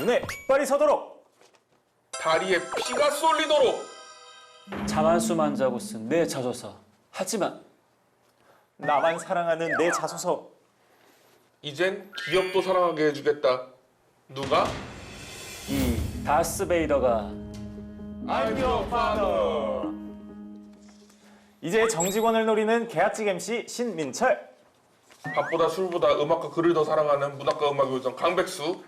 눈에 핏발이 서도록, 다리에 피가 쏠리도록, 자만수만 자고 쓴 내 자소서. 하지만 나만 사랑하는 내 자소서. 이젠 기업도 사랑하게 해주겠다. 누가? 이 다스베이더가 I'm your father. 이제 정직원을 노리는 계약직 MC 신민철. 밥보다 술보다 음악과 글을 더 사랑하는 문학과 음악 요정 강백수.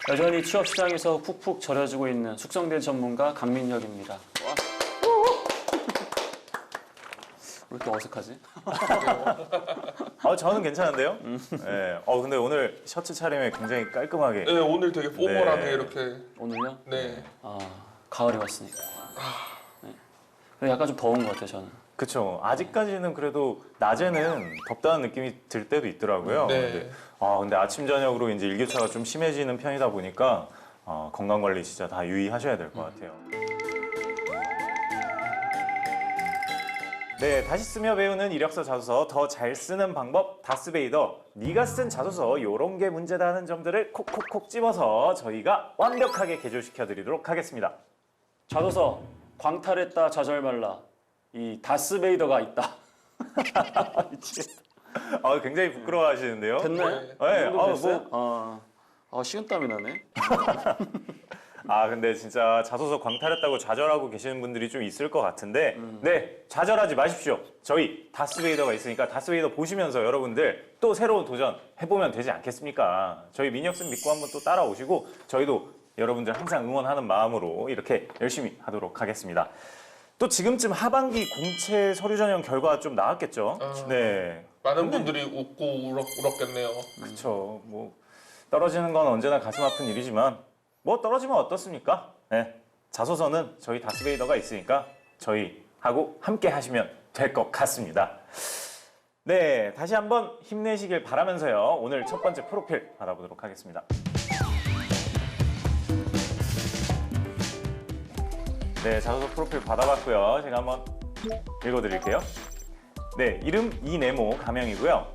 여전히 취업 시장에서 푹푹 절여지고 있는 숙성된 전문가 강민혁입니다. 왜 이렇게 어색하지? 저는 괜찮은데요? 네. 근데 오늘 셔츠 차림에 굉장히 깔끔하게. 네, 오늘 되게 포멀하게 네. 이렇게. 오늘요? 네. 가을이 왔으니까. 네. 근데 약간 좀 더운 것 같아요, 저는. 그쵸. 아직까지는 그래도 낮에는 덥다는 느낌이 들 때도 있더라고요. 네. 근데 아침, 저녁으로 이제 일교차가 좀 심해지는 편이다 보니까 건강관리 진짜 다 유의하셔야 될 것 같아요. 네, 다시 쓰며 배우는 이력서 자소서 더 잘 쓰는 방법 다스베이더. 네가 쓴 자소서 요런 게 문제다 하는 점들을 콕콕콕 집어서 저희가 완벽하게 개조시켜 드리도록 하겠습니다. 자소서 광탈했다 좌절 말라. 이 다스베이더가 있다. 미치겠다. 굉장히 부끄러워하시는데요. 됐나요? 네. 이 정도 됐어요? 식은땀이 나네. 근데 진짜 자소서 광탈했다고 좌절하고 계시는 분들이 좀 있을 것 같은데 네, 좌절하지 마십시오. 저희 다스베이더가 있으니까 다스베이더 보시면서 여러분들 또 새로운 도전 해보면 되지 않겠습니까? 저희 민혁쌤 믿고 한번 또 따라오시고 저희도 여러분들 항상 응원하는 마음으로 이렇게 열심히 하도록 하겠습니다. 또 지금쯤 하반기 공채 서류 전형 결과 좀 나왔겠죠? 네. 많은 분들이 웃고 울었겠네요. 그렇죠. 뭐 떨어지는 건 언제나 가슴 아픈 일이지만 뭐 떨어지면 어떻습니까? 네. 자소서는 저희 다스베이더가 있으니까 저희하고 함께 하시면 될 것 같습니다. 네, 다시 한번 힘내시길 바라면서요. 오늘 첫 번째 프로필 받아보도록 하겠습니다. 네, 자소서 프로필 받아봤고요. 제가 한번 읽어드릴게요. 네, 이름 이네모 가명이고요.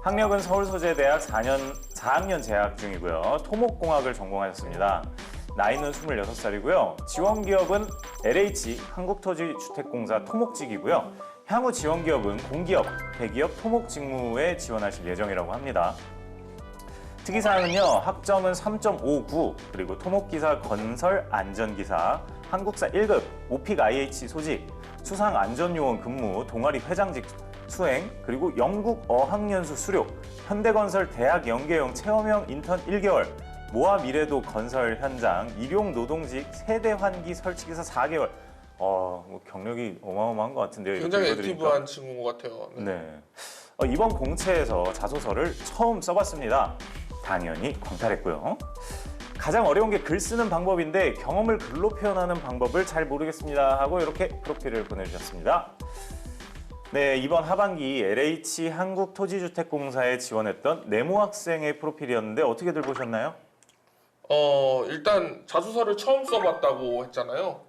학력은 서울소재대학 4학년 재학 중이고요. 토목공학을 전공하셨습니다. 나이는 26살이고요. 지원기업은 LH 한국토지주택공사 토목직이고요. 향후 지원기업은 공기업, 대기업 토목 직무에 지원하실 예정이라고 합니다. 특이사항은요, 학점은 3.59, 그리고 토목기사, 건설, 안전기사, 한국사 1급, 오픽 IH 소직, 수상안전요원 근무, 동아리 회장직 수행, 그리고 영국 어학연수 수료, 현대건설 대학 연계형 체험형 인턴 1개월, 모아 미래도 건설 현장, 일용 노동직 세대 환기 설치기사 4개월. 뭐 경력이 어마어마한 것 같은데요. 굉장히 액티브한 친구인 것 같아요. 네. 이번 공채에서 자소서를 처음 써봤습니다. 당연히 광탈했고요. 가장 어려운 게 글 쓰는 방법인데 경험을 글로 표현하는 방법을 잘 모르겠습니다 하고 이렇게 프로필을 보내주셨습니다. 네, 이번 하반기 LH 한국토지주택공사에 지원했던 네모 학생의 프로필이었는데 어떻게들 보셨나요? 일단 자소서를 처음 써봤다고 했잖아요.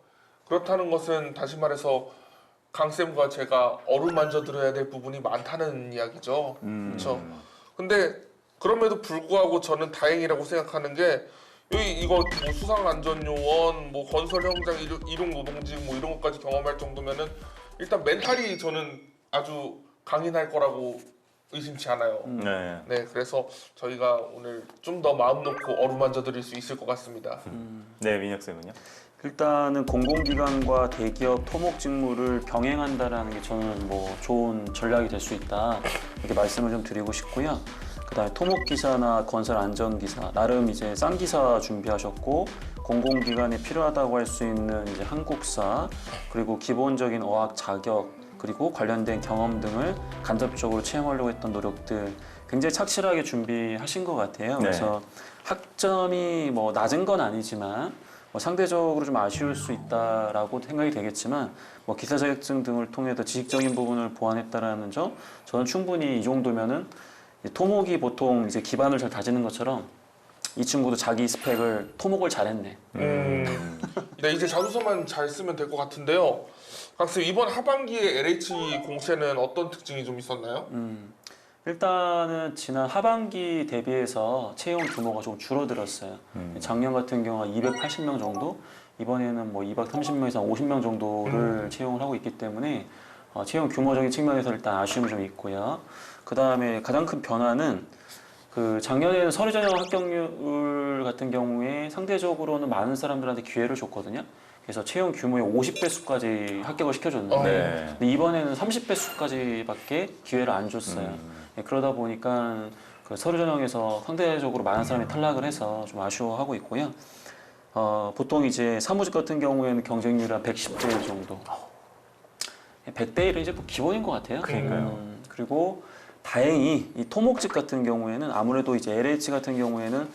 그렇다는 것은 다시 말해서 강쌤과 제가 어루만져 들어야 될 부분이 많다는 이야기죠. 그렇죠. 근데 그럼에도 불구하고 저는 다행이라고 생각하는 게 이거 뭐 수상안전요원, 뭐 건설 현장 일용노동직 뭐 이런 것까지 경험할 정도면은 일단 멘탈이 저는 아주 강인할 거라고 의심치 않아요. 네, 그래서 저희가 오늘 좀 더 마음 놓고 어루만져 드릴 수 있을 것 같습니다. 네, 민혁쌤은요? 일단은 공공기관과 대기업 토목 직무를 병행한다라는 게 저는 뭐 좋은 전략이 될 수 있다 이렇게 말씀을 좀 드리고 싶고요. 그다음에 토목기사나 건설 안전기사 나름 이제 쌍기사 준비하셨고 공공기관에 필요하다고 할 수 있는 이제 한국사 그리고 기본적인 어학 자격 그리고 관련된 경험 등을 간접적으로 체험하려고 했던 노력들 굉장히 착실하게 준비하신 것 같아요. 그래서 학점이 뭐 낮은 건 아니지만 뭐 상대적으로 좀 아쉬울 수 있다라고 생각이 되겠지만 뭐 기사 자격증 등을 통해서 지식적인 부분을 보완했다라는 점 저는 충분히 이 정도면은 토목이 보통 이제 기반을 잘 다지는 것처럼 이 친구도 자기 스펙을 토목을 잘했네. 네, 이제 자소서만 잘 쓰면 될 것 같은데요. 강쌤 이번 하반기에 LH 공채는 어떤 특징이 좀 있었나요? 일단은 지난 하반기 대비해서 채용 규모가 좀 줄어들었어요. 작년 같은 경우 280명 정도, 이번에는 뭐 230명에서 50명 정도를 채용을 하고 있기 때문에 채용 규모적인 측면에서 일단 아쉬움이 좀 있고요. 그 다음에 가장 큰 변화는 그 작년에는 서류 전형 합격률 같은 경우에 상대적으로는 많은 사람들한테 기회를 줬거든요. 그래서 채용 규모의 50배수까지 합격을 시켜줬는데 네. 근데 이번에는 30배수까지밖에 기회를 안 줬어요. 네, 그러다 보니까 그 서류 전형에서 상대적으로 많은 사람이 탈락을 해서 좀 아쉬워하고 있고요. 보통 이제 사무직 같은 경우에는 경쟁률이 한 110대 1 정도. 100대 1은 이제 뭐 기본인 것 같아요. 그러니까요. 그리고 다행히 이 토목직 같은 경우에는 아무래도 이제 LH 같은 경우에는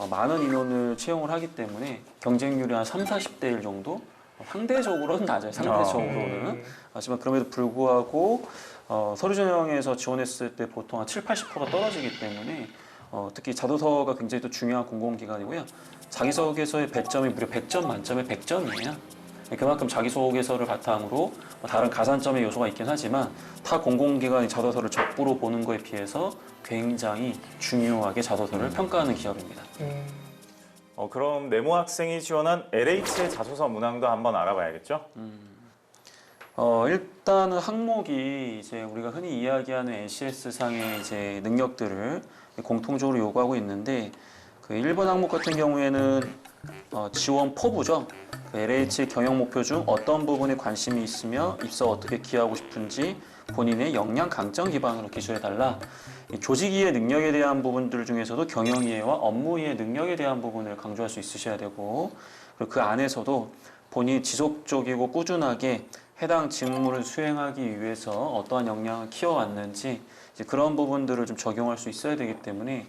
많은 인원을 채용을 하기 때문에 경쟁률이 한 3, 40대 1 정도? 상대적으로는 낮아요. 상대적으로는. 하지만 그럼에도 불구하고 서류 전형에서 지원했을 때 보통 한 7, 80%가 떨어지기 때문에 특히 자소서가 굉장히 또 중요한 공공기관이고요. 자기소개서의 배점이 무려 100점 만점에 100점이에요. 그만큼 자기소개서를 바탕으로 다른 가산점의 요소가 있긴 하지만 타 공공기관이 자소서를 적부로 보는 거에 비해서 굉장히 중요하게 자소서를 평가하는 기업입니다. 그럼 네모 학생이 지원한 LH의 자소서 문항도 한번 알아봐야겠죠? 일단은 항목이 이제 우리가 흔히 이야기하는 NCS 상의 이제 능력들을 공통적으로 요구하고 있는데 그 1번 항목 같은 경우에는 지원 포부죠. 그 LH 경영 목표 중 어떤 부분에 관심이 있으며 입사 어떻게 기여하고 싶은지 본인의 역량 강점 기반으로 기술해달라. 조직 이해 능력에 대한 부분들 중에서도 경영 이해와 업무 이해 능력에 대한 부분을 강조할 수 있으셔야 되고 그리고 그 안에서도 본인이 지속적이고 꾸준하게 해당 직무를 수행하기 위해서 어떠한 역량을 키워왔는지 이제 그런 부분들을 좀 적용할 수 있어야 되기 때문에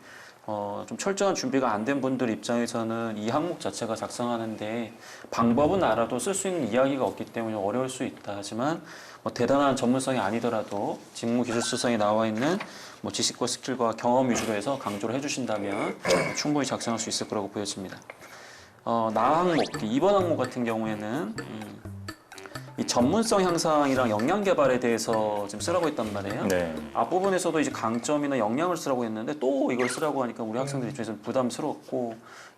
좀 철저한 준비가 안 된 분들 입장에서는 이 항목 자체가 작성하는데 방법은 알아도 쓸 수 있는 이야기가 없기 때문에 어려울 수 있다. 하지만 대단한 전문성이 아니더라도 직무 기술서상에 나와 있는 지식과 스킬과 경험 위주로 해서 강조를 해주신다면 충분히 작성할 수 있을 거라고 보여집니다. 나 항목, 2번 항목 같은 경우에는 이 전문성 향상이랑 역량 개발에 대해서 지금 쓰라고 했단 말이에요. 네. 앞부분에서도 이제 강점이나 역량을 쓰라고 했는데 또 이걸 쓰라고 하니까 우리 학생들 입장에서는 부담스럽고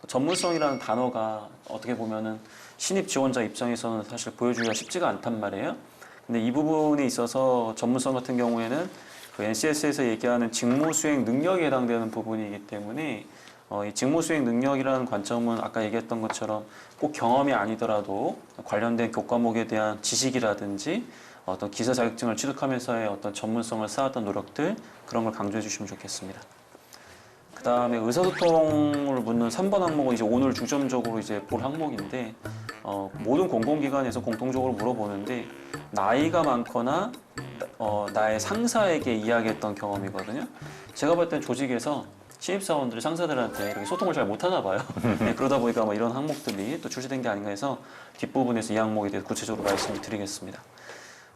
전문성이라는 단어가 어떻게 보면은 신입 지원자 입장에서는 사실 보여주기가 쉽지가 않단 말이에요. 근데 이 부분에 있어서 전문성 같은 경우에는 그 NCS에서 얘기하는 직무 수행 능력에 해당되는 부분이기 때문에 이 직무 수행 능력이라는 관점은 아까 얘기했던 것처럼 꼭 경험이 아니더라도 관련된 교과목에 대한 지식이라든지 어떤 기사 자격증을 취득하면서의 어떤 전문성을 쌓았던 노력들 그런 걸 강조해 주시면 좋겠습니다. 그 다음에 의사소통을 묻는 3번 항목은 이제 오늘 중점적으로 이제 볼 항목인데 모든 공공기관에서 공통적으로 물어보는데 나이가 많거나 나의 상사에게 이야기했던 경험이거든요. 제가 볼 땐 조직에서 신입사원들이 상사들한테 이렇게 소통을 잘 못하나 봐요. 네, 그러다 보니까 이런 항목들이 또 출시된 게 아닌가 해서 뒷부분에서 이 항목에 대해서 구체적으로 말씀을 드리겠습니다.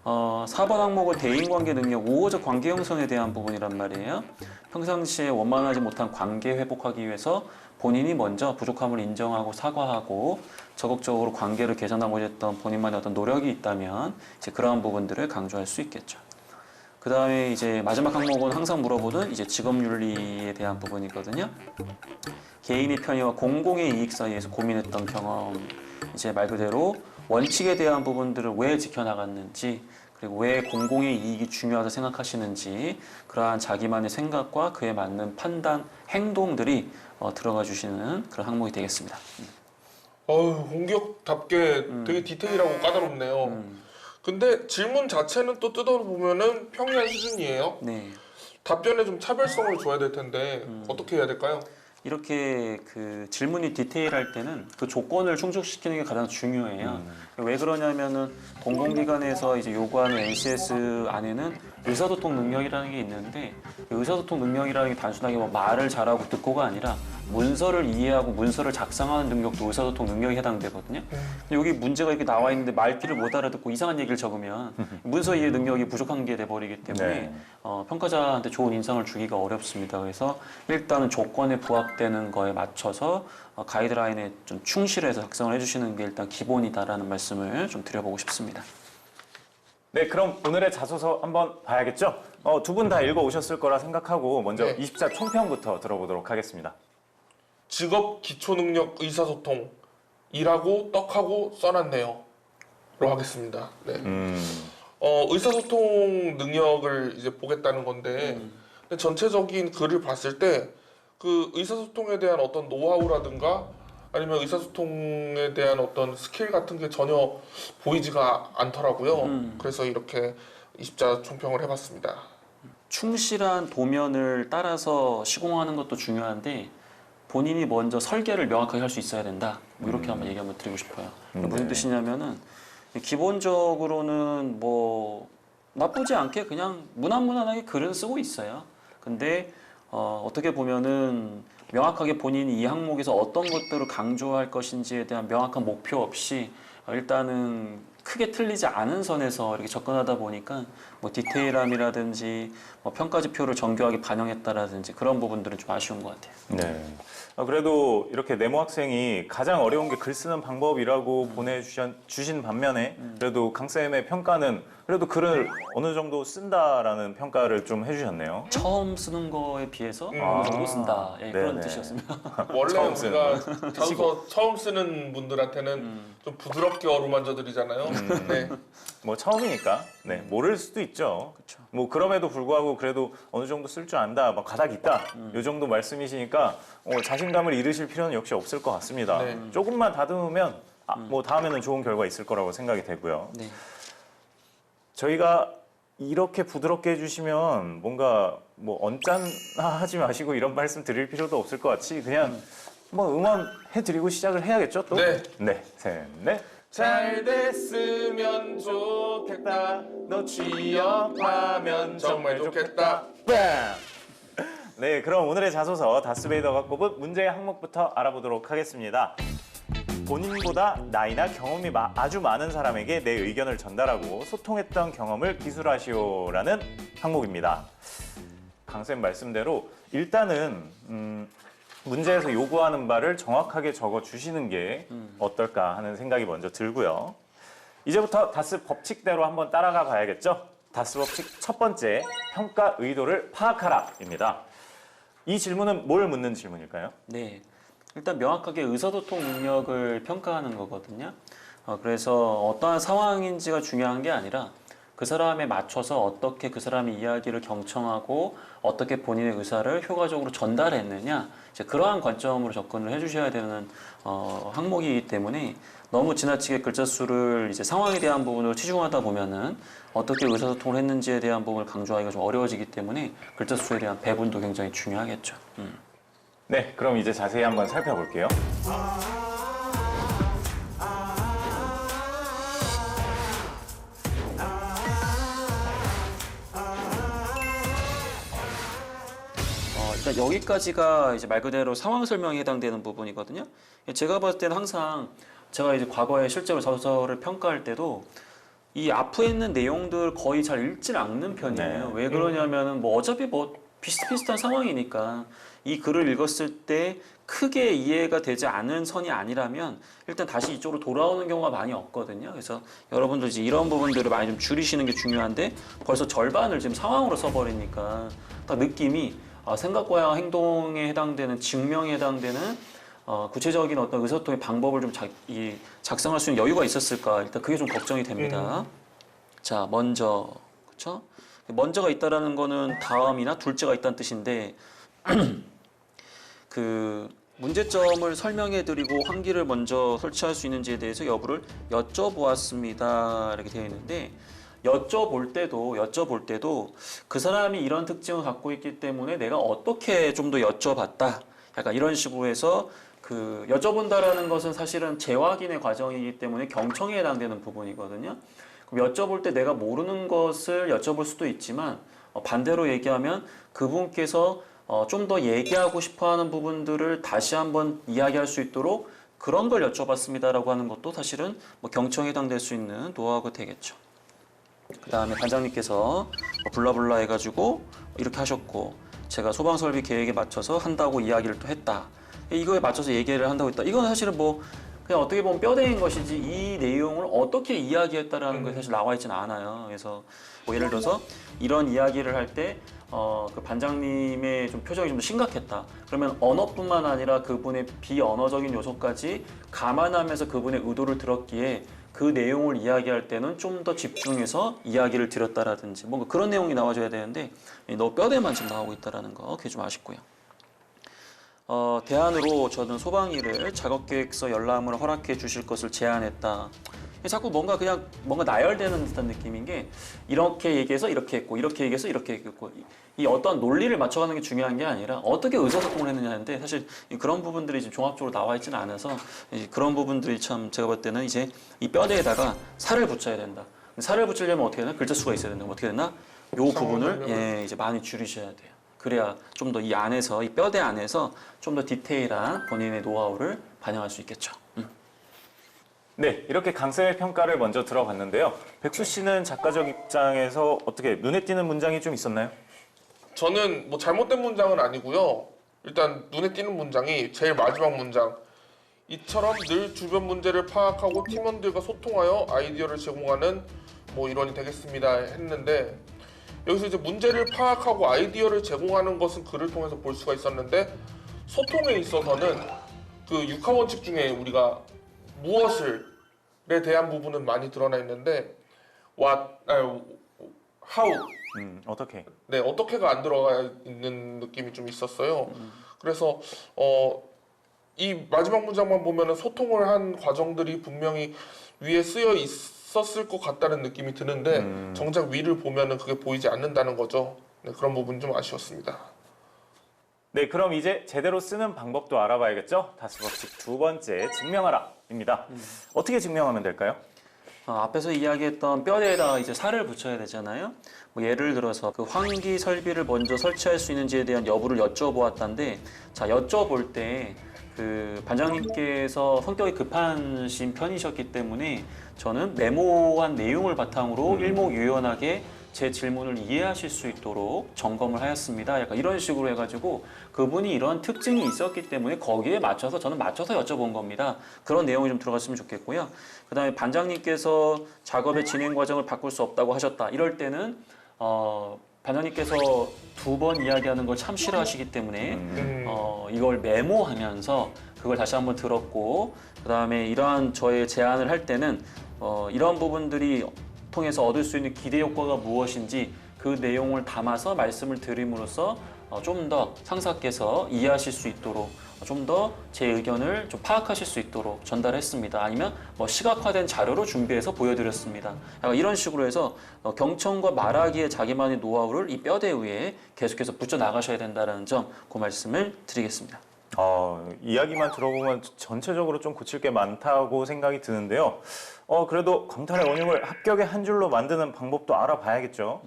4번 항목은 대인관계 능력, 우호적 관계 형성에 대한 부분이란 말이에요. 평상시에 원만하지 못한 관계 회복하기 위해서 본인이 먼저 부족함을 인정하고 사과하고 적극적으로 관계를 개선하고자 했던 본인만의 어떤 노력이 있다면 이제 그러한 부분들을 강조할 수 있겠죠. 그 다음에 이제 마지막 항목은 항상 물어보는 이제 직업윤리에 대한 부분이거든요. 개인의 편의와 공공의 이익 사이에서 고민했던 경험, 이제 말 그대로 원칙에 대한 부분들을 왜 지켜나갔는지, 그리고 왜 공공의 이익이 중요하다 생각하시는지, 그러한 자기만의 생각과 그에 맞는 판단, 행동들이 들어가 주시는 그런 항목이 되겠습니다. 공격답게 되게 디테일하고 까다롭네요. 근데 질문 자체는 또 뜯어보면은 평이한 수준이에요. 네. 답변에 좀 차별성을 줘야 될 텐데 어떻게 해야 될까요? 이렇게 그 질문이 디테일할 때는 그 조건을 충족시키는 게 가장 중요해요. 왜 그러냐면은 공공기관에서 이제 요구하는 NCS 안에는 의사소통 능력이라는 게 있는데 의사소통 능력이라는 게 단순하게 말을 잘하고 듣고가 아니라 문서를 이해하고 문서를 작성하는 능력도 의사소통 능력에 해당되거든요. 근데 여기 문제가 이렇게 나와 있는데 말귀를 못 알아듣고 이상한 얘기를 적으면 문서 이해 능력이 부족한 게 돼버리기 때문에 네. 평가자한테 좋은 인상을 주기가 어렵습니다. 그래서 일단은 조건에 부합되는 거에 맞춰서 가이드라인에 좀 충실해서 작성을 해주시는 게 일단 기본이다라는 말씀을 좀 드려보고 싶습니다. 네, 그럼 오늘의 자소서 한번 봐야겠죠? 두 분 다 읽어 오셨을 거라 생각하고 먼저 네. 24 총평부터 들어보도록 하겠습니다. 직업 기초능력 의사소통 일하고 떡하고 써놨네요. 로 하겠습니다. 네. 의사소통 능력을 이제 보겠다는 건데 근데 전체적인 글을 봤을 때 그 의사소통에 대한 어떤 노하우라든가 아니면 의사소통에 대한 어떤 스킬 같은 게 전혀 보이지가 않더라고요. 그래서 이렇게 20자 총평을 해봤습니다. 충실한 도면을 따라서 시공하는 것도 중요한데 본인이 먼저 설계를 명확하게 할 수 있어야 된다. 뭐 이렇게 한번 얘기 한번 드리고 싶어요. 무슨 뜻이냐면은 기본적으로는 뭐 나쁘지 않게 그냥 무난무난하게 글은 쓰고 있어요. 근데 어떻게 보면은 명확하게 본인이 이 항목에서 어떤 것들을 강조할 것인지에 대한 명확한 목표 없이 일단은 크게 틀리지 않은 선에서 이렇게 접근하다 보니까 뭐 디테일함이라든지 뭐 평가지표를 정교하게 반영했다라든지 그런 부분들은 좀 아쉬운 것 같아요. 네. 그래도 이렇게 네모 학생이 가장 어려운 게 글 쓰는 방법이라고 보내주신 반면에 그래도 강쌤의 평가는 그래도 글을 어느 정도 쓴다라는 평가를 좀 해주셨네요. 처음 쓰는 거에 비해서 어느 정도 쓴다. 예, 그런 네네. 뜻이었습니다. 원래 처음 쓰는 우리가 자소서 처음 쓰는 분들한테는 좀 부드럽게 어루만져 드리잖아요. 네. 뭐 처음이니까 네, 모를 수도 있죠. 그쵸. 뭐 그럼에도 불구하고 그래도 어느 정도 쓸 줄 안다, 막 가닥 있다, 요 정도 말씀이시니까 자신감을 잃으실 필요는 역시 없을 것 같습니다. 네. 조금만 다듬으면 뭐 다음에는 좋은 결과 있을 거라고 생각이 되고요. 네. 저희가 이렇게 부드럽게 해주시면 뭔가 뭐 언짢아하지 마시고 이런 말씀 드릴 필요도 없을 것 같이 그냥 뭐 응원해드리고 시작을 해야겠죠 또? 네. 네, 셋, 넷. 잘 됐으면 좋겠다. 너 취업하면 정말 좋겠다. 뺨! 네, 그럼 오늘의 자소서 다스베이더가 꼽은 문제의 항목부터 알아보도록 하겠습니다. 본인보다 나이나 경험이 아주 많은 사람에게 내 의견을 전달하고 소통했던 경험을 기술하시오라는 항목입니다. 강쌤 말씀대로 일단은 문제에서 요구하는 바를 정확하게 적어주시는 게 어떨까 하는 생각이 먼저 들고요. 이제부터 다스 법칙대로 한번 따라가 봐야겠죠? 다스 법칙 첫 번째, 평가 의도를 파악하라입니다. 이 질문은 뭘 묻는 질문일까요? 네. 일단 명확하게 의사소통 능력을 평가하는 거거든요. 그래서 어떠한 상황인지가 중요한 게 아니라 그 사람에 맞춰서 어떻게 그 사람의 이야기를 경청하고 어떻게 본인의 의사를 효과적으로 전달했느냐 이제 그러한 관점으로 접근을 해주셔야 되는 항목이기 때문에 너무 지나치게 글자 수를 이제 상황에 대한 부분을 치중하다 보면은 어떻게 의사소통을 했는지에 대한 부분을 강조하기가 좀 어려워지기 때문에 글자 수에 대한 배분도 굉장히 중요하겠죠. 네, 그럼 이제 자세히 한번 살펴볼게요. 일단 여기까지가 이제 말 그대로 상황 설명에 해당되는 부분이거든요. 제가 봤을 때는 항상 제가 이제 과거에 실제로 자소서를 평가할 때도 이 앞에 있는 내용들 거의 잘 읽질 않는 편이에요. 네. 왜 그러냐면은 뭐 어차피 뭐 비슷비슷한 상황이니까 이 글을 읽었을 때 크게 이해가 되지 않은 선이 아니라면 일단 다시 이쪽으로 돌아오는 경우가 많이 없거든요. 그래서 여러분들 이제 이런 부분들을 많이 좀 줄이시는 게 중요한데 벌써 절반을 지금 상황으로 써버리니까 딱 느낌이 생각과 행동에 해당되는 증명에 해당되는 구체적인 어떤 의사소통의 방법을 좀 작성할 수 있는 여유가 있었을까 일단 그게 좀 걱정이 됩니다. 자, 먼저 그렇죠? 먼저가 있다라는 거는 다음이나 둘째가 있다는 뜻인데 그 문제점을 설명해드리고 환기를 먼저 설치할 수 있는지에 대해서 여부를 여쭤보았습니다. 이렇게 되어 있는데 여쭤볼 때도 그 사람이 이런 특징을 갖고 있기 때문에 내가 어떻게 좀 더 여쭤봤다. 약간 이런 식으로 해서 그 여쭤본다라는 것은 사실은 재확인의 과정이기 때문에 경청에 해당되는 부분이거든요. 그럼 여쭤볼 때 내가 모르는 것을 여쭤볼 수도 있지만 반대로 얘기하면 그분께서 좀 더 얘기하고 싶어하는 부분들을 다시 한번 이야기할 수 있도록 그런 걸 여쭤봤습니다라고 하는 것도 사실은 뭐 경청에 해당될 수 있는 노하우가 되겠죠. 그 다음에 단장님께서 블라블라 해가지고 이렇게 하셨고 제가 소방설비 계획에 맞춰서 한다고 이야기를 또 했다. 이거에 맞춰서 얘기를 한다고 했다. 이건 사실은 뭐 그냥 어떻게 보면 뼈대인 것이지 이 내용을 어떻게 이야기했다라는 게 사실 나와 있지는 않아요. 그래서 뭐 예를 들어서 이런 이야기를 할 때 그 반장님의 좀 표정이 좀 더 심각했다. 그러면 언어뿐만 아니라 그분의 비언어적인 요소까지 감안하면서 그분의 의도를 들었기에 그 내용을 이야기할 때는 좀 더 집중해서 이야기를 드렸다라든지 뭔가 그런 내용이 나와줘야 되는데 너 뼈대만 지금 나오고 있다라는 거 그게 좀 아쉽고요. 대안으로 저는 소방이를 작업계획서 열람을 허락해 주실 것을 제안했다. 자꾸 그냥 뭔가 나열되는 듯한 느낌인 게 이렇게 얘기해서 이렇게 했고 이렇게 얘기해서 이렇게 했고 이 어떤 논리를 맞춰가는 게 중요한 게 아니라 어떻게 의사소통을 했느냐인데 사실 그런 부분들이 지금 종합적으로 나와 있지는 않아서 그런 부분들이 참 제가 볼 때는 이제 이 뼈대에다가 살을 붙여야 된다. 살을 붙이려면 어떻게 되나? 글자 수가 있어야 된다. 어떻게 되나? 요 부분을 이제 많이 줄이셔야 돼요. 그래야 좀 더 이 안에서 이 뼈대 안에서 좀 더 디테일한 본인의 노하우를 반영할 수 있겠죠. 네, 이렇게 강쌤의 평가를 먼저 들어봤는데요. 백수 씨는 작가적 입장에서 어떻게 눈에 띄는 문장이 좀 있었나요? 저는 뭐 잘못된 문장은 아니고요. 일단 눈에 띄는 문장이 제일 마지막 문장. 이처럼 늘 주변 문제를 파악하고 팀원들과 소통하여 아이디어를 제공하는 뭐 일원이 되겠습니다 했는데 여기서 이제 문제를 파악하고 아이디어를 제공하는 것은 글을 통해서 볼 수가 있었는데 소통에 있어서는 그 6하원칙 중에 우리가 무엇을에 대한 부분은 많이 드러나 있는데 how 어떻게? 네, 어떻게가 안 들어가 있는 느낌이 좀 있었어요. 그래서 이 마지막 문장만 보면은 소통을 한 과정들이 분명히 위에 쓰여 있었을 것 같다는 느낌이 드는데 정작 위를 보면은 그게 보이지 않는다는 거죠. 네, 그런 부분이 좀 아쉬웠습니다. 네, 그럼 이제 제대로 쓰는 방법도 알아봐야겠죠? 다수법칙 두 번째, 증명하라입니다. 어떻게 증명하면 될까요? 앞에서 이야기했던 뼈대에다가 이제 살을 붙여야 되잖아요. 뭐 예를 들어서 그 환기 설비를 먼저 설치할 수 있는지에 대한 여부를 여쭤보았다는데, 자 여쭤볼 때 그 반장님께서 성격이 급하신 편이셨기 때문에 저는 메모한 내용을 바탕으로 일목요연하게 제 질문을 이해하실 수 있도록 점검을 하였습니다. 약간 이런 식으로 해가지고 그분이 이런 특징이 있었기 때문에 거기에 맞춰서 저는 맞춰서 여쭤본 겁니다. 그런 내용이 좀 들어갔으면 좋겠고요. 그 다음에 반장님께서 작업의 진행 과정을 바꿀 수 없다고 하셨다. 이럴 때는 반장님께서 두 번 이야기하는 걸 참 싫어하시기 때문에 이걸 메모하면서 그걸 다시 한번 들었고 그 다음에 이러한 저의 제안을 할 때는 이러한 부분들이 통해서 얻을 수 있는 기대 효과가 무엇인지 그 내용을 담아서 말씀을 드림으로써 좀 더 상사께서 이해하실 수 있도록 좀 더 제 의견을 좀 파악하실 수 있도록 전달했습니다. 아니면 뭐 시각화된 자료로 준비해서 보여드렸습니다. 약간 이런 식으로 해서 경청과 말하기에 자기만의 노하우를 이 뼈대 위에 계속해서 붙여 나가셔야 된다는 점, 그 말씀을 드리겠습니다. 이야기만 들어보면 전체적으로 좀 고칠 게 많다고 생각이 드는데요. 그래도 광탄의 원흉을 합격의 한 줄로 만드는 방법도 알아봐야겠죠.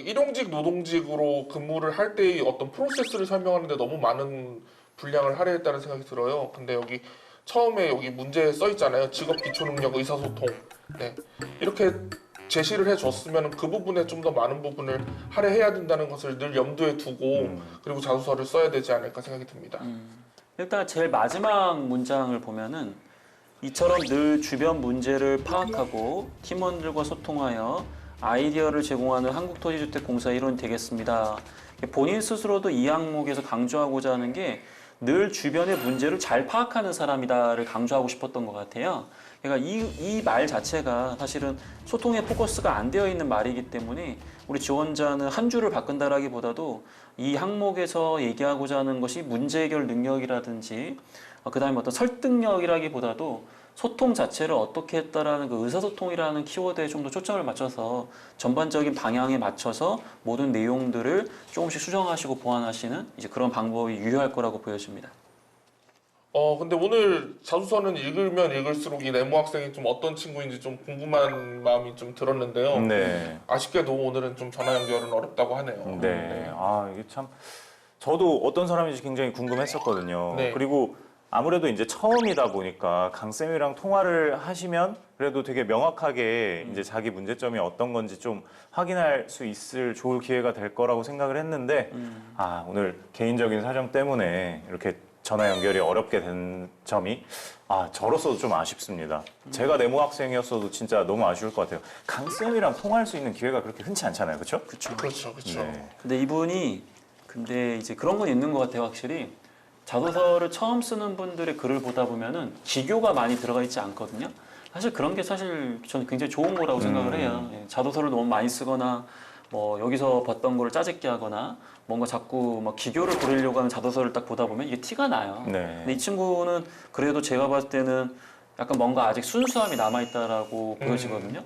일용직 노동직으로 근무를 할 때의 어떤 프로세스를 설명하는데 너무 많은 분량을 할애했다는 생각이 들어요. 근데 여기 처음에 여기 문제에 써 있잖아요. 직업 기초 능력, 의사소통. 네. 이렇게 제시를 해줬으면 그 부분에 좀 더 많은 부분을 할애해야 된다는 것을 늘 염두에 두고 그리고 자소서를 써야 되지 않을까 생각이 듭니다. 일단 제일 마지막 문장을 보면은 이처럼 늘 주변 문제를 파악하고 팀원들과 소통하여 아이디어를 제공하는 한국토지주택공사 일원이 되겠습니다. 본인 스스로도 이 항목에서 강조하고자 하는 게 늘 주변의 문제를 잘 파악하는 사람이다를 강조하고 싶었던 것 같아요. 그러니까 이 말 자체가 사실은 소통에 포커스가 안 되어 있는 말이기 때문에 우리 지원자는 한 줄을 바꾼다라기보다도 이 항목에서 얘기하고자 하는 것이 문제 해결 능력이라든지 그 다음에 어떤 설득력이라기보다도 소통 자체를 어떻게 했다라는 그 의사소통이라는 키워드에 좀 더 초점을 맞춰서 전반적인 방향에 맞춰서 모든 내용들을 조금씩 수정하시고 보완하시는 이제 그런 방법이 유효할 거라고 보여집니다. 근데 오늘 자소서는 읽으면 읽을수록 이 네모 학생이 좀 어떤 친구인지 좀 궁금한 마음이 좀 들었는데요. 네. 아쉽게도 오늘은 좀 전화 연결은 어렵다고 하네요. 네. 이게 참 저도 어떤 사람인지 굉장히 궁금했었거든요. 네. 그리고 아무래도 이제 처음이다 보니까 강쌤이랑 통화를 하시면 그래도 되게 명확하게 이제 자기 문제점이 어떤 건지 좀 확인할 수 있을 좋을 기회가 될 거라고 생각을 했는데 오늘 개인적인 사정 때문에 이렇게 전화 연결이 어렵게 된 점이 저로서도 좀 아쉽습니다. 제가 내무 학생이었어도 진짜 너무 아쉬울 것 같아요. 강쌤이랑 통화할 수 있는 기회가 그렇게 흔치 않잖아요, 그렇죠? 그렇죠. 네. 근데 이분이 이제 그런 건 있는 것 같아요, 확실히. 자소서를 처음 쓰는 분들의 글을 보다 보면은 기교가 많이 들어가 있지 않거든요. 사실 그런 게 사실 저는 굉장히 좋은 거라고 생각을 해요. 예, 자소서를 너무 많이 쓰거나 뭐 여기서 봤던 거를 짜집기 하거나 뭔가 자꾸 막 기교를 부리려고 하는 자소서를 딱 보다 보면 이게 티가 나요. 네. 근데 이 친구는 그래도 제가 봤을 때는 약간 뭔가 아직 순수함이 남아있다라고 보여지거든요.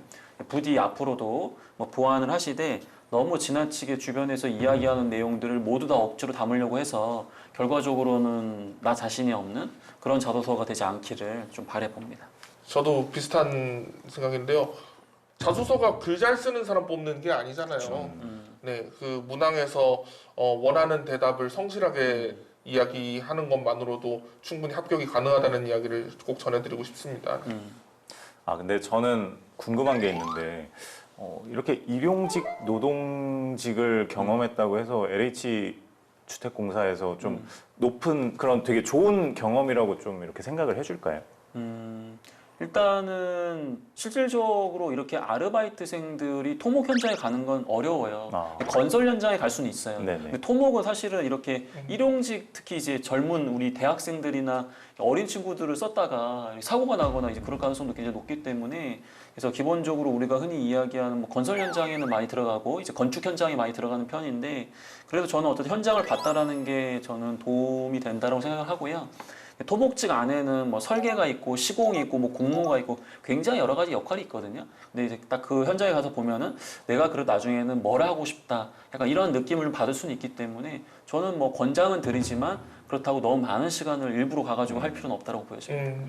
부디 앞으로도 뭐 보완을 하시되 너무 지나치게 주변에서 이야기하는 내용들을 모두 다 억지로 담으려고 해서 결과적으로는 나 자신이 없는 그런 자소서가 되지 않기를 좀 바라봅니다. 저도 비슷한 생각인데요. 자소서가 글 잘 쓰는 사람 뽑는 게 아니잖아요. 네, 그 문항에서 원하는 대답을 성실하게 이야기하는 것만으로도 충분히 합격이 가능하다는 이야기를 꼭 전해드리고 싶습니다. 근데 저는 궁금한 게 있는데 이렇게 일용직 노동직을 경험했다고 해서 LH 주택공사에서 좀 높은 그런 되게 좋은 경험이라고 좀 이렇게 생각을 해줄까요? 일단은 실질적으로 이렇게 아르바이트생들이 토목 현장에 가는 건 어려워요. 건설 현장에 갈 수는 있어요. 네네. 근데 토목은 사실은 이렇게 일용직 특히 이제 젊은 우리 대학생들이나 어린 친구들을 썼다가 사고가 나거나 이제 그럴 가능성도 굉장히 높기 때문에 그래서 기본적으로 우리가 흔히 이야기하는 뭐 건설 현장에는 많이 들어가고 이제 건축 현장에 많이 들어가는 편인데 그래도 저는 어쨌든 현장을 봤다라는 게 저는 도움이 된다고 생각을 하고요. 토목직 안에는 뭐 설계가 있고 시공이 있고 뭐 공무가 있고 굉장히 여러 가지 역할이 있거든요. 근데 이제 딱 그 현장에 가서 보면은 내가 그래도 나중에는 뭘 하고 싶다. 약간 이런 느낌을 좀 받을 수는 있기 때문에 저는 뭐 권장은 드리지만 그렇다고 너무 많은 시간을 일부러 가가지고 할 필요는 없다고 보여집니다.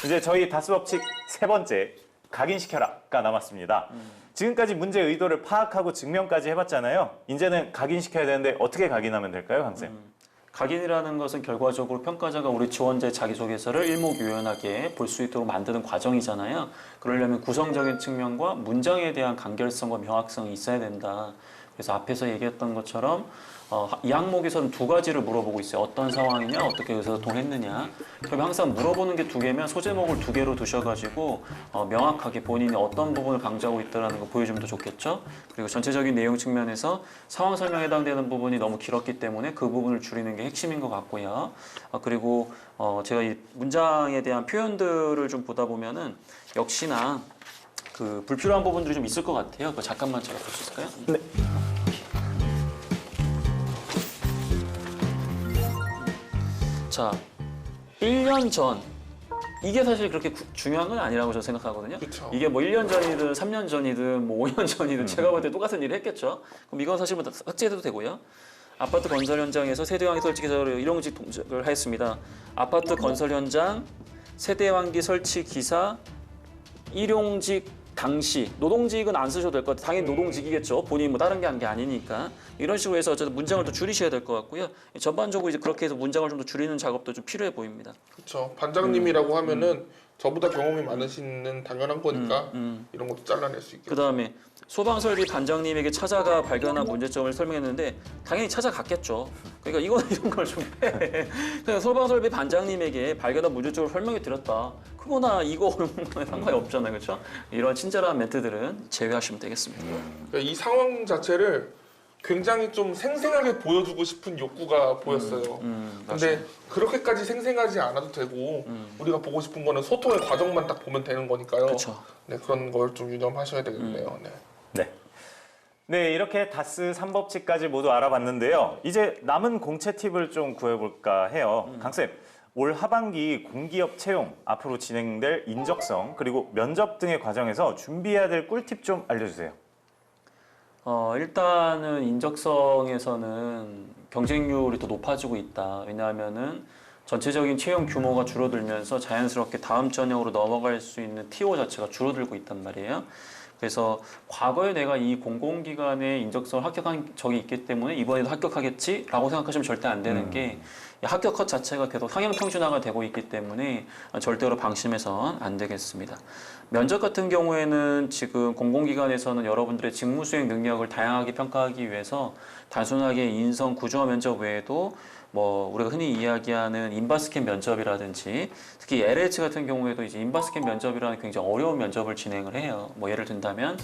이제 저희 다스법칙 세 번째 각인시켜라가 남았습니다. 지금까지 문제 의도를 파악하고 증명까지 해봤잖아요. 이제는 각인시켜야 되는데 어떻게 각인하면 될까요, 강쌤? 각인이라는 것은 결과적으로 평가자가 우리 지원자의 자기소개서를 일목요연하게 볼 수 있도록 만드는 과정이잖아요. 그러려면 구성적인 측면과 문장에 대한 간결성과 명확성이 있어야 된다. 그래서 앞에서 얘기했던 것처럼 이 항목에서는 두 가지를 물어보고 있어요. 어떤 상황이냐, 어떻게 의사소통했느냐. 그럼 항상 물어보는 게 두 개면 소제목을 두 개로 두셔가지고 명확하게 본인이 어떤 부분을 강조하고 있다는 거 보여주면 더 좋겠죠. 그리고 전체적인 내용 측면에서 상황 설명에 해당되는 부분이 너무 길었기 때문에 그 부분을 줄이는 게 핵심인 것 같고요. 그리고 제가 이 문장에 대한 표현들을 좀 보다 보면은 역시나 그 불필요한 부분들이 좀 있을 것 같아요. 그거 잠깐만 제가 볼 수 있을까요? 네. 자, 1년 전 이게 사실 그렇게 중요한 건 아니라고 저는 생각하거든요. 그쵸. 이게 뭐 1년 전이든 3년 전이든 뭐 5년 전이든 제가 볼 때 똑같은 일을 했겠죠. 그럼 이건 사실 뭐 삭제해도 되고요. 아파트 건설 현장에서 세대환기 설치 기사를 일용직 동작을 하였습니다. 아파트 건설 현장 세대환기 설치 기사 일용직 당시 노동직은 안 쓰셔도 될 것 같아요. 당연히 노동직이겠죠. 본인이 뭐 다른 게 한 게 아니니까. 이런 식으로 해서 어쨌든 문장을 또 줄이셔야 될 것 같고요. 전반적으로 이제 그렇게 해서 문장을 좀 더 줄이는 작업도 좀 필요해 보입니다. 그렇죠. 반장님이라고 하면은 저보다 경험이 많으시는 당연한 거니까 이런 것도 잘라낼 수 있겠죠. 그다음에 소방설비 반장님에게 찾아가 발견한 문제점을 설명했는데 당연히 찾아갔겠죠. 그러니까 이런 걸 좀 해. 그냥 소방설비 반장님에게 발견한 문제점을 설명해 드렸다. 그거나 이거는 상관이 없잖아요, 그렇죠? 이런 친절한 멘트들은 제외하시면 되겠습니다. 그러니까 이 상황 자체를 굉장히 좀 생생하게 보여주고 싶은 욕구가 보였어요. 근데 그렇게까지 생생하지 않아도 되고 우리가 보고 싶은 거는 소통의 과정만 딱 보면 되는 거니까요. 그렇죠. 네, 그런 걸 좀 유념하셔야 되겠네요. 네. 네. 네, 이렇게 다스 3법칙까지 모두 알아봤는데요. 이제 남은 공채 팁을 좀 구해볼까 해요. 강쌤, 올 하반기 공기업 채용, 앞으로 진행될 인적성, 그리고 면접 등의 과정에서 준비해야 될 꿀팁 좀 알려주세요. 일단은 인적성에서는 경쟁률이 더 높아지고 있다. 왜냐하면은 전체적인 채용 규모가 줄어들면서 자연스럽게 다음 전형으로 넘어갈 수 있는 T5 자체가 줄어들고 있단 말이에요. 그래서 과거에 내가 이 공공기관에 인적성을 합격한 적이 있기 때문에 이번에도 합격하겠지라고 생각하시면 절대 안 되는 게 합격 컷 자체가 계속 상향 평준화가 되고 있기 때문에 절대로 방심해서는 안 되겠습니다. 면접 같은 경우에는 지금 공공기관에서는 여러분들의 직무 수행 능력을 다양하게 평가하기 위해서 단순하게 인성 구조화 면접 외에도 뭐 우리가 흔히 이야기하는 인바스켓 면접이라든지 특히 LH 같은 경우에도 이제 인바스켓 면접이라는 굉장히 어려운 면접을 진행을 해요. 뭐 예를 든다면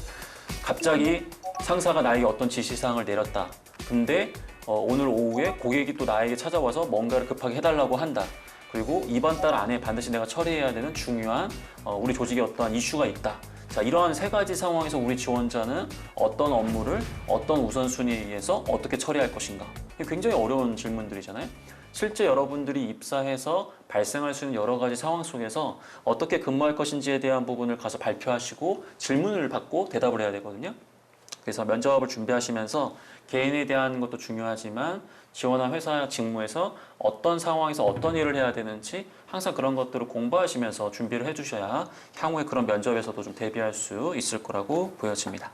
갑자기 상사가 나에게 어떤 지시사항을 내렸다. 근데 오늘 오후에 고객이 또 나에게 찾아와서 뭔가를 급하게 해달라고 한다. 그리고 이번 달 안에 반드시 내가 처리해야 되는 중요한 우리 조직에 어떠한 이슈가 있다. 자, 이러한 세 가지 상황에서 우리 지원자는 어떤 업무를 어떤 우선순위에 의해서 어떻게 처리할 것인가. 이게 굉장히 어려운 질문들이잖아요. 실제 여러분들이 입사해서 발생할 수 있는 여러 가지 상황 속에서 어떻게 근무할 것인지에 대한 부분을 가서 발표하시고 질문을 받고 대답을 해야 되거든요. 그래서 면접을 준비하시면서 개인에 대한 것도 중요하지만 지원한 회사 직무에서 어떤 상황에서 어떤 일을 해야 되는지 항상 그런 것들을 공부하시면서 준비를 해주셔야 향후에 그런 면접에서도 좀 대비할 수 있을 거라고 보여집니다.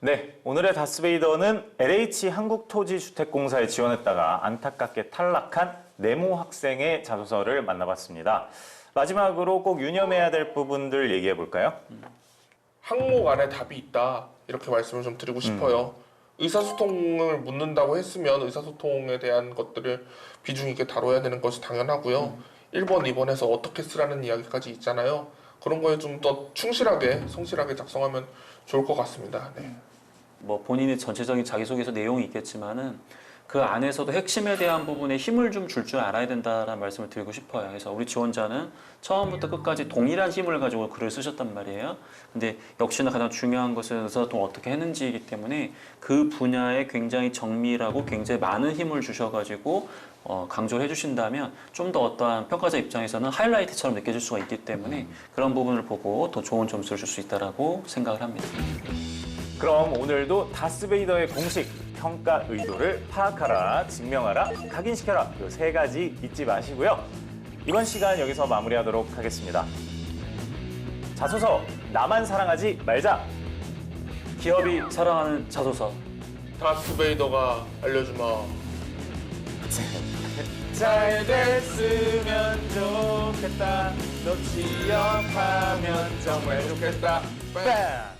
네, 오늘의 다스베이더는 LH 한국토지주택공사에 지원했다가 안타깝게 탈락한 네모 학생의 자소서를 만나봤습니다. 마지막으로 꼭 유념해야 될 부분들 얘기해 볼까요? 항목 안에 답이 있다 이렇게 말씀을 좀 드리고 싶어요. 의사소통을 묻는다고 했으면 의사소통에 대한 것들을 비중 있게 다뤄야 되는 것이 당연하고요. 1번, 2번에서 어떻게 쓰라는 이야기까지 있잖아요. 그런 거에 좀 더 충실하게, 성실하게 작성하면 좋을 것 같습니다. 네. 뭐 본인의 전체적인 자기소개서 내용이 있겠지만은 그 안에서도 핵심에 대한 부분에 힘을 좀 줄 알아야 된다라는 말씀을 드리고 싶어요. 그래서 우리 지원자는 처음부터 끝까지 동일한 힘을 가지고 글을 쓰셨단 말이에요. 근데 역시나 가장 중요한 것은 의사소통을 어떻게 했는지이기 때문에 그 분야에 굉장히 정밀하고 굉장히 많은 힘을 주셔가지고 강조를 해주신다면 좀 더 어떠한 평가자 입장에서는 하이라이트처럼 느껴질 수가 있기 때문에 그런 부분을 보고 더 좋은 점수를 줄 수 있다라고 생각을 합니다. 그럼 오늘도 다스베이더의 공식 평가 의도를 파악하라, 증명하라, 각인시켜라 이 세 가지 잊지 마시고요. 이번 시간 여기서 마무리하도록 하겠습니다. 자소서 나만 사랑하지 말자. 기업이 사랑하는 자소서. 다스베이더가 알려주마. 잘 됐으면 좋겠다. 너 취업하면 정말 좋겠다. 빰!